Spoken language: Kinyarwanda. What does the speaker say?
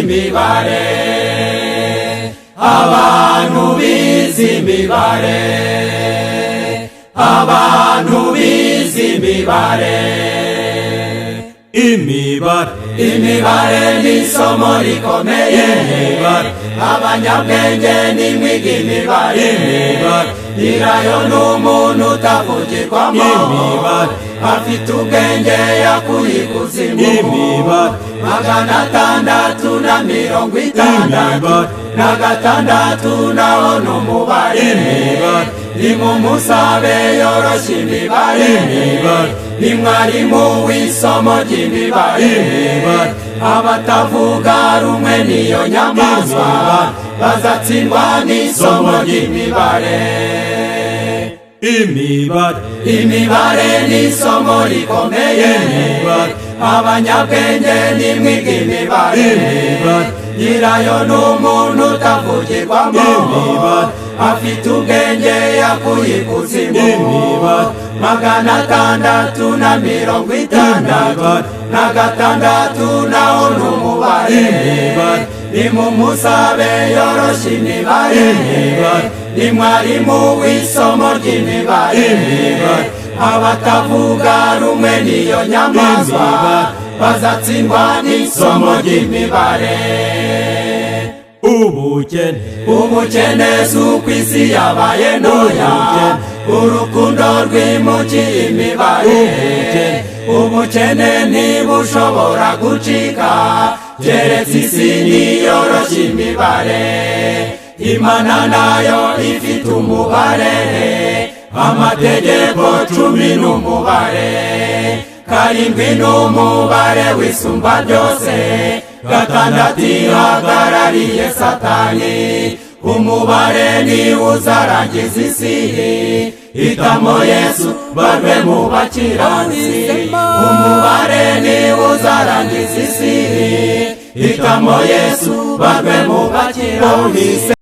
imibare, abantu bize imibare, abantu bize imibare. Imibare ni isomo rikomeye, abanyabwenge nimwiga imibare, nyirayo n'umuntu utavugirwamo, afite ubwenge yakuye ikuzimu, 666 naho n'umubare, nimumusabe yoroshya imibare, ni mwarimu w'isomo ry'imibare, abatavuga rumwe n'iyo nyamaswa bazatsindwa n'isomo ry'imibare. Imibare ni isomo rikomeye, abanyabwenge nimwiga imibare, nyirayo n'umuntu utavugirwamo, afite ubwenge yakuye ikuzimu, 666 naho n'umubare, nimumusabe yoroshya imibare, ni mwarimu w'isomo ry'imibare, abatavuga rumwe n'iyo nyamaswa bazatsindwa n'isomo ry'imibare. Ubukene z'uko isi yabaye ntoya, urukundo rwimukiye imibare, ubukene ntibushobora gucika keretse isi niyoroshya imibare. Imana nayo ifite umubare, amategeko 10 n'umubare, 7 n'umubare wisumba byose, 6 ihagarariye Satani, umubare ni uzarangiza isi, hitamo Yesu barwe mu bakiranutsi, umubare ni uzarangiza isi, hitamo Yesu barwe mu bakiranutsi.